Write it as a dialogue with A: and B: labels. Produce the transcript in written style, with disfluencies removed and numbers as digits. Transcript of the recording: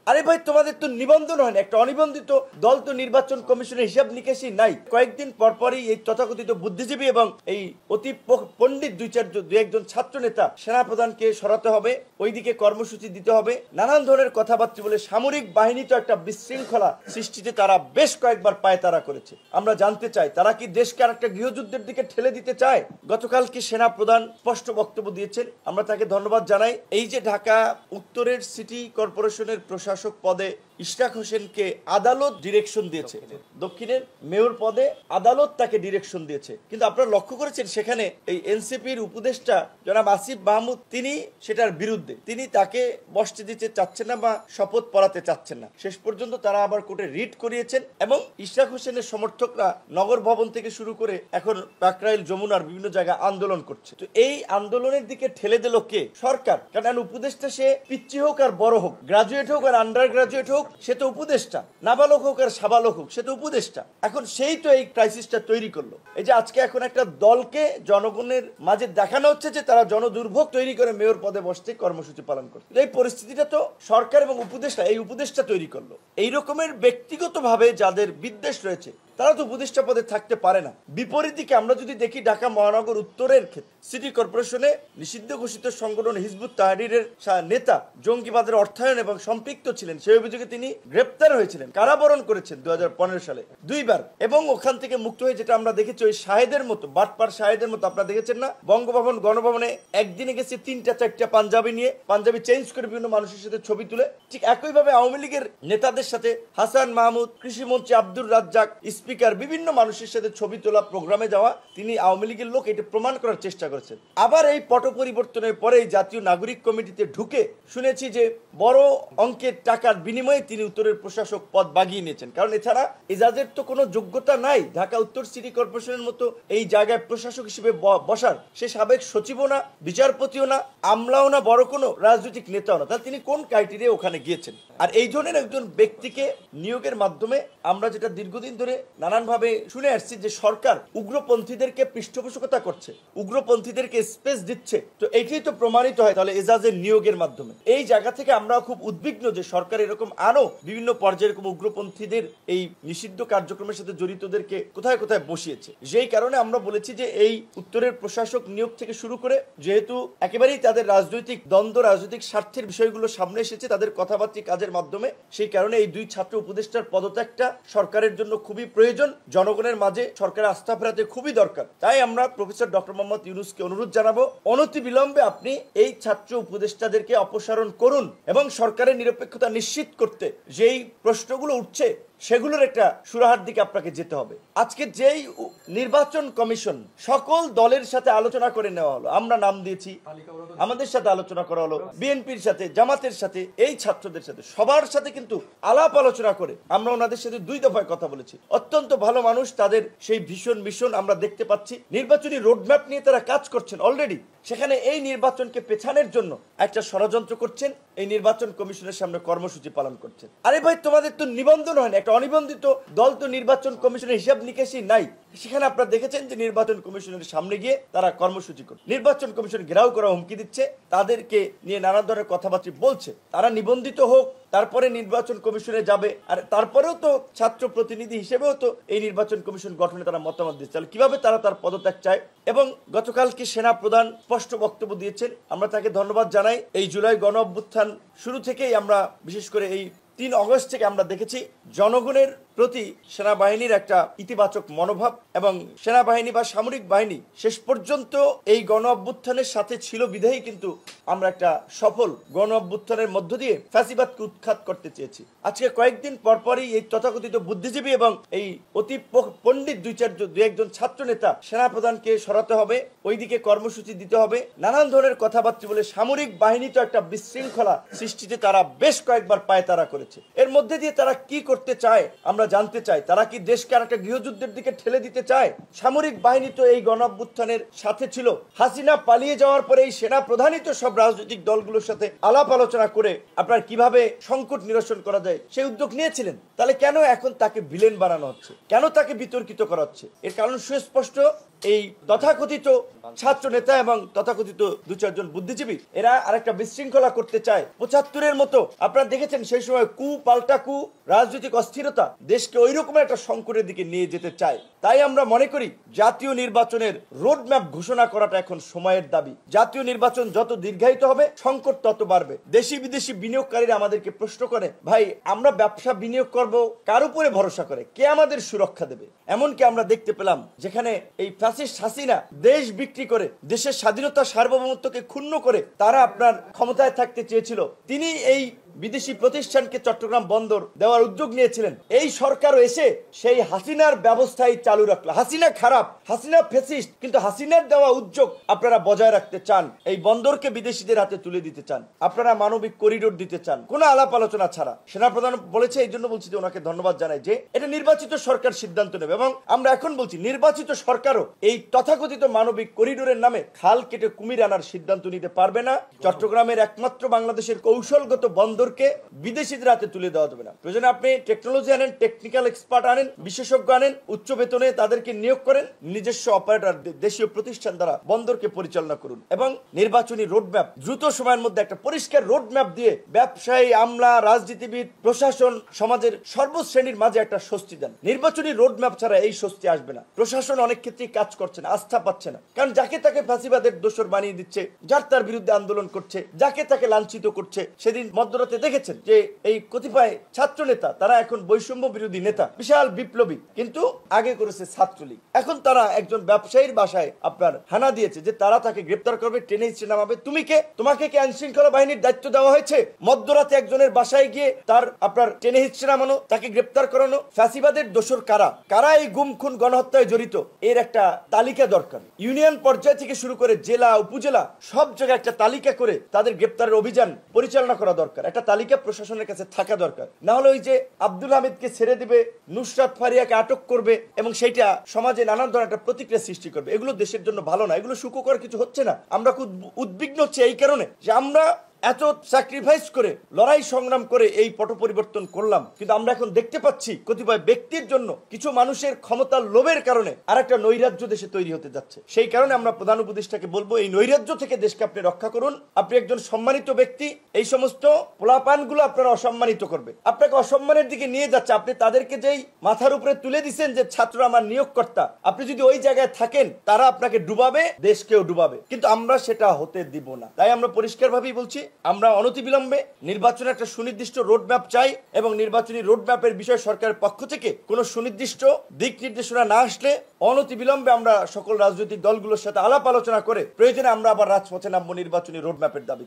A: আরে ভাই, তোমাদের তো নিবন্ধন হয় না, একটা অনিবন্ধিত দল তো নির্বাচন কমিশনের হিসাব নিকাশই নাই। কয়েকদিন পরপরই এই তথাকথিত বুদ্ধিজীবী এবং এই অতি পণ্ডিত দুই একজন ছাত্র নেতা সেনাপ্রধানকে সরাতে হবে, ওইদিকে কর্মসূচি দিতে হবে, নানান ধরনের কথাবার্তা বলে সামরিক বাহিনী তো একটা বিশৃঙ্খলা সৃষ্টিতে তারা বেশ কয়েকবার পায়তারা করেছে। আমরা জানতে চাই তারা কি দেশকে আর একটা গৃহযুদ্ধের দিকে ঠেলে দিতে চায়? গতকাল কি সেনাপ্রধান স্পষ্ট বক্তব্য দিয়েছেন, আমরা তাকে ধন্যবাদ জানাই। এই যে ঢাকা উত্তরের সিটি কর্পোরেশনের প্রশাসক পদে ইশরাক হোসেনকে আদালত ডিরেকশন দিয়েছে, দক্ষিণের মেয়র পদে আদালত তাকে ডিরেকশন দিয়েছে, কিন্তু আপনারা লক্ষ্য করেছেন সেখানে এই এনসিপির উপদেষ্টা জনাব আসিফ মাহমুদ তিনি সেটার বিরুদ্ধে, তিনি তাকে বসতে দিতে চাচ্ছেন না বা শপথ পড়াতে চাচ্ছেন না। শেষ পর্যন্ত তারা আবার কোর্টে রিট করিয়েছেন এবং ইশরাক হোসেনের সমর্থকরা নগর ভবন থেকে শুরু করে এখন কাকরাইল যমুনার বিভিন্ন জায়গায় আন্দোলন করছে। তো এই আন্দোলনের দিকে ঠেলে দিল কে? সরকার। কারণ উপদেষ্টা সে পিচ্চি হোক আর বড় হোক, গ্রাজুয়েট হোক আর আন্ডার গ্রাজুয়েট হোক, সে তো উপদেষ্টা, নাবালক হোক আর সাবালক হোক, সে তো উপদেষ্টা। এখন সেই তো এই ক্রাইসিসটা তৈরি করলো। এই যে আজকে এখন একটা দলকে জনগণের মাঝে দেখানো হচ্ছে যে তারা জনদুর্ভোগ তৈরি করে মেয়র পদে বসতে কর্মসূচি পালন করছে। এই পরিস্থিতিটা তো সরকার এবং উপদেষ্টা তৈরি করলো। এই রকমের ব্যক্তিগতভাবে যাদের বিদ্বেষ রয়েছে তারা তো উপদেষ্টা পদে থাকতে পারে না। বিপরীত দিকে আমরা যদি দেখি ঢাকা মহানগর উত্তরের ক্ষেত্রে সিটি কর্পোরেশনে নিষিদ্ধ ঘোষিত সংগঠন হিজবুত তাহরীরের নেতা জঙ্গিবাদের অর্থায়ন এবং সম্পৃক্ত ছিলেন, সেই অভিযোগে তিনি গ্রেপ্তার হয়েছিলেন, কারাবরণ করেছেন 2015 সালে 2 বার, এবং ওখান থেকে মুক্ত হয়ে যেটা আমরা দেখেছি ওই শাহেদের মতো, বাটপার শাহেদের মতো, আপনারা দেখেছেন না বঙ্গভবন গণভবনে একদিনে গেছে 3-4টা পাঞ্জাবি নিয়ে, পাঞ্জাবি চেঞ্জ করে বিভিন্ন মানুষের সাথে ছবি তুলে। ঠিক একইভাবে আওয়ামী লীগের নেতাদের সাথে হাসান মাহমুদ, কৃষিমন্ত্রী আব্দুর রাজ্জাক, স্পিকার, বিভিন্ন মানুষের সাথে ছবি তোলা, প্রোগ্রামে যাওয়া, তিনি আওয়ামী লীগের লোক, এটা প্রমাণ করার চেষ্টা করেছেন। আবার এই পট পরিবর্তনের পরে জাতীয় নাগরিক কমিটিতে ঢুকে শুনেছি যে বড় অঙ্কের টাকার বিনিময়ে তিনি উত্তরের প্রশাসক পদ বাগিয়ে নিয়েছেন। কারণ এছাড়া এজাজের তো কোনো যোগ্যতা নাই ঢাকা উত্তর সিটি কর্পোরেশনের মতো এই জায়গায় প্রশাসক হিসেবে বসার। সে সাবেক সচিবও না, বিচারপতিও না, আমলাও না, বড় কোনো রাজনৈতিক নেতাও না, তাহলে তিনি কোন ক্রাইটেরিয়া ওখানে গিয়েছেন? আর এই ধরনের একজন ব্যক্তিকে নিয়োগের মাধ্যমে আমরা যেটা দীর্ঘদিন ধরে নানানভাবে শুনে আসছি যে সরকার উগ্রপন্থীদেরকে পৃষ্ঠপোষকতা করছে, উগ্রপন্থীদেরকে স্পেস দিচ্ছে, তো এটাই তো প্রমাণিত হয় তাহলে এজাজের নিয়োগের মাধ্যমে। এই জায়গা থেকে আমরা খুব উদ্বিগ্ন যে সরকার এরকম আরো বিভিন্ন পর্যায়ে এরকম উগ্রপন্থীদের এই নিষিদ্ধ কার্যক্রমের সাথে জড়িতদেরকে কোথায় কোথায় বসিয়েছে। যেই কারণে আমরা বলেছি যে এই উত্তরের প্রশাসক নিয়োগ থেকে শুরু করে, যেহেতু একেবারেই তাদের রাজনৈতিক দ্বন্দ্ব, রাজনৈতিক স্বার্থের বিষয়গুলো সামনে এসেছে তাদের কথাবার্তা কাজের মাধ্যমে, সেই কারণে এই 2 ছাত্র উপদেষ্টার পদত্যাগটা সরকারের জন্য খুবই প্রয়োজন, জনগণের মাঝে সরকারের আস্থা ফেরাতে খুবই দরকার। তাই আমরা প্রফেসর ডক্টর মোহাম্মদ ইউনূসকে অনুরোধ জানাবো অনতিবিলম্বে আপনি এই ছাত্র উপদেষ্টাদেরকে অপসারণ করুন এবং সরকারের নিরপেক্ষতা নিশ্চিত করতে যেই প্রশ্নগুলো উঠছে সেগুলোর একটা সুরাহার দিকে আপনাকে যেতে হবে। আজকে যেই নির্বাচন কমিশন সকল দলের সাথে আলোচনা করে নেওয়া হলো, আমরা নাম দিয়েছি, আমাদের সাথে আলোচনা করা হলো, বিএনপির সাথে, জামাতের সাথে, এই ছাত্রদের সাথে, সবার সাথে কিন্তু আলাপ আলোচনা করে আমরা ওনাদের সাথে 2 দফায় কথা বলেছি। অত্যন্ত ভালো মানুষ, তাদের সেই ভীষণ মিশন আমরা দেখতে পাচ্ছি। নির্বাচনী রোডম্যাপ নিয়ে তারা কাজ করছেন অলরেডি। সেখানে এই নির্বাচনকে পেছানোর জন্য একটা ষড়যন্ত্র করছেন, এই নির্বাচন কমিশনের সামনে কর্মসূচি পালন করছেন। আরে ভাই, তোমাদের তো নিবন্ধন হয় না, একটা অনিবন্ধিত দল তো নির্বাচন কমিশনের হিসাব নিকাশই নাই। সেখানে আপনারা দেখেছেন যে নির্বাচন কমিশনের সামনে গিয়ে তারা কর্মসূচি করে নির্বাচন কমিশন ঘেরাও করা হুমকি দিচ্ছে, তাদেরকে নিয়ে নানা ধরনের কথাবার্তা বলছে। তারা নিবন্ধিত হোক, তারপরে নির্বাচন কমিশনে যাবে, আর তারপরেও তো ছাত্র প্রতিনিধি হিসেবেও তো এই নির্বাচন কমিশন গঠনে তারা মতামত দিচ্ছে। তাহলে কিভাবে তারা তার পদত্যাগ চায়? এবং গতকালকে সেনা প্রধান স্পষ্ট বক্তব্য দিয়েছেন, আমরা তাকে ধন্যবাদ জানাই। এই জুলাই গণ অভ্যুত্থান শুরু থেকেই আমরা, বিশেষ করে এই 3 আগস্ট থেকে আমরা দেখেছি জনগণের প্রতি সেনাবাহিনীর একটা ইতিবাচক মনোভাব, এবং সেনাবাহিনী বা সামরিক বাহিনী শেষ পর্যন্ত এই গণ অভ্যুত্থানের সাথে ছিল বিধায়ী কিন্তু আমরা একটা সফল গণ অভ্যুত্থানের মধ্য দিয়ে ফ্যাসিবাদকে উৎখাত করতে চেয়েছি। আজকে কয়েকদিন পরপরই এই তথাকথিত বুদ্ধিজীবী এবং এই অতি পণ্ডিত দুই একজন ছাত্র নেতা সেনাপ্রধানকে সরাতে হবে, ওইদিকে কর্মসূচি দিতে হবে, নানান ধরনের কথাবার্তা বলে সামরিক বাহিনী তো একটা বিশৃঙ্খলা সৃষ্টিতে তারা বেশ কয়েকবার পায়তারা করেছে। এর মধ্যে দিয়ে তারা কি করতে চায় আমরা জানতে চাই। তারা কি দেশকে আর একটা গৃহযুদ্ধের দিকে ঠেলে দিতে চায়? সামরিক বাহিনী তো এই গণ অভ্যুত্থানের সাথে ছিল। হাসিনা পালিয়ে যাওয়ার পরে এই সেনা প্রধানই তো সব রাজনৈতিক দলগুলোর সাথে আলাপ আলোচনা করে আপনার কিভাবে সংকট নিরসন করা যায় সেই উদ্যোগ নিয়েছিলেন। তাহলে কেন এখন তাকে ভিলেন বানানো হচ্ছে? কেন তাকে বিতর্কিত করা হচ্ছে? এর কারণ সুস্পষ্ট। এই তথাকথিত ছাত্র নেতা এবং তথাকথিত 2-4 জন বুদ্ধিজীবী এরা আরেকটা বিশৃঙ্খলা করতে চায়। 75-এর মতো আপনারা দেখেছেন সেই সময় কু পাল্টা কু, রাজনৈতিক অস্থিরতা দেশকে ওই রকমের একটা সংকটের দিকে নিয়ে যেতে চায়। তাই আমরা মনে করি জাতীয় নির্বাচনের রোডম্যাপ ঘোষণা করাটা এখন সময়ের দাবি। জাতীয় নির্বাচন যত দীর্ঘায়িত হবে সংকট তত বাড়বে। দেশি বিদেশি বিনিয়োগকারীরা আমাদেরকে প্রশ্ন করে, ভাই আমরা ব্যবসা বিনিয়োগ করব কার উপরে ভরসা করে, কে আমাদের সুরক্ষা দেবে? এমনকি আমরা দেখতে পেলাম যেখানে এই ফ্যাসিস্ট হাসিনা দেশ বিক্রি করে দেশের স্বাধীনতা সার্বভৌমত্বকে ক্ষুণ্ণ করে তারা আপনার ক্ষমতায় থাকতে চেয়েছিল, তিনি এই বিদেশি প্রতিষ্ঠানকে চট্টগ্রাম বন্দর দেওয়ার উদ্যোগ নিয়েছিলেন। এই সরকারও এসে সেই হাসিনার ব্যবস্থাই চালু রাখলো। হাসিনা খারাপ, হাসিনা ফ্যাসিস্ট, কিন্তু হাসিনার দেওয়া উদ্যোগ আপনারা বজায় রাখতে চান। এই বন্দরকে বিদেশিদের হাতে তুলে দিতে চান, আপনারা মানবিক করিডোর দিতে চান, কোনো আলাপ আলোচনা ছাড়া। সেনাপ্রধান বলেছে, এই জন্য বলছি যে ওনাকে ধন্যবাদ জানাই যে এটা নির্বাচিত সরকার সিদ্ধান্ত নেবে। এবং আমরা এখন বলছি নির্বাচিত সরকারও এই তথাকথিত মানবিক করিডোরের নামে খাল কেটে কুমির আনার সিদ্ধান্ত নিতে পারবে না। চট্টগ্রামের একমাত্র বাংলাদেশের কৌশলগত বন্দরকে বিদেশিদের হাতে তুলে দেওয়া যাবে না। প্রয়োজনে আপনি টেকনোলজি আনেন, টেকনিক্যাল এক্সপার্ট আনেন, বিশেষজ্ঞ আনেন, উচ্চ বেতনে তাদেরকে নিয়োগ করেন, নিজস্ব অপারেটর দেশীয় প্রতিষ্ঠান দ্বারা বন্দরকে পরিচালনা করুন এবং নির্বাচনী রোডম্যাপ দ্রুত সময়ের মধ্যে একটা পরিষ্কার রোডম্যাপ দিয়ে ব্যবসায়ী, আমলা, রাজনীতিবিদ, প্রশাসন, সমাজের সর্বশ্রেণীর মাঝে একটা স্বস্তি দেন। নির্বাচনী রোডম্যাপ ছাড়া এই স্বস্তি আসবে না। প্রশাসন অনেক ক্ষেত্রেই কাজ করছে না, আস্থা পাচ্ছে না, কারণ যাকে তাকে ফাঁসিবাদের দোষর বানিয়ে দিচ্ছে, যার তার বিরুদ্ধে আন্দোলন করছে, যাকে তাকে লাঞ্ছিত করছে। সেদিন মধ্যরাতে দেখেছেন যে এই কতিপয় ছাত্র নেতা তারা এখন বৈষম্য বিরোধী নেতা, বিশাল বিপ্লবী, কিন্তু আগে করেছে ছাত্রলীগ। এখন তারা একজন ব্যবসায়ীর বাসায় আপনার হানা দিয়েছে যে তারা তাকে গ্রেপ্তার করবে, টেনে হিচড়ে নামাবে। তুমি কে? তোমাকে কি আইন শৃঙ্খলা বাহিনীর দায়িত্ব দেওয়া হয়েছে মধ্যরাতে একজনের বাসায় গিয়ে তার আপনার টেনে হিচড়ে নামানো, তাকে গ্রেপ্তার করানো? ফ্যাসিবাদের দোষর কারা কারা এই গুম খুন গণহত্যায় জড়িত, এর একটা তালিকা দরকার। ইউনিয়ন পর্যায় থেকে শুরু করে জেলা, উপজেলা, সব জায়গায় একটা তালিকা করে তাদের গ্রেপ্তারের অভিযান পরিচালনা করা দরকার। একটা তালিকা প্রশাসনের কাছে থাকা দরকার। না হলে ওই যে আব্দুল হামিদকে ছেড়ে দিবে, নুসরাত ফারিয়াকে আটক করবে এবং সেইটা সমাজে নানান ধরনের একটা প্রতিক্রিয়া সৃষ্টি করবে, এগুলো দেশের জন্য ভালো না। এগুলো সুখকর কিছু হচ্ছে না। আমরা খুব উদ্বিগ্ন হচ্ছে এই কারণে যে আমরা এত স্যাক্রিফাইস করে লড়াই সংগ্রাম করে এই পট পরিবর্তন করলাম, কিন্তু আমরা এখন দেখতে পাচ্ছি কতিপয় ব্যক্তির জন্য, কিছু মানুষের ক্ষমতার লোভের কারণে আর একটা নৈরাজ্য দেশে তৈরি হতে যাচ্ছে। সেই কারণে আমরা প্রধান উপদেষ্টাকে বলবো, এই নৈরাজ্য থেকে দেশকে আপনি রক্ষা করুন। আপনি একজন সম্মানিত ব্যক্তি, এই সমস্ত পোলাপানগুলো আপনারা অসম্মানিত করবে, আপনাকে অসম্মানের দিকে নিয়ে যাচ্ছে। আপনি তাদেরকে যেই মাথার উপরে তুলে দিচ্ছেন যে ছাত্র আমার নিয়োগকর্তা, আপনি যদি ওই জায়গায় থাকেন তারা আপনাকে ডুবাবে, দেশকেও ডুবাবে, কিন্তু আমরা সেটা হতে দিব না। তাই আমরা পরিষ্কারভাবেই বলছি, আমরা অনতিবিলম্বে নির্বাচনের একটা সুনির্দিষ্ট রোডম্যাপ চাই এবং নির্বাচনী রোডম্যাপের বিষয়ে সরকারের পক্ষ থেকে কোনো সুনির্দিষ্ট দিক নির্দেশনা না আসলে অনতিবিলম্বে আমরা সকল রাজনৈতিক দলগুলোর সাথে আলাপ আলোচনা করে প্রয়োজনে আমরা আবার রাজপথে নামবো নির্বাচনী রোডম্যাপের দাবিতে।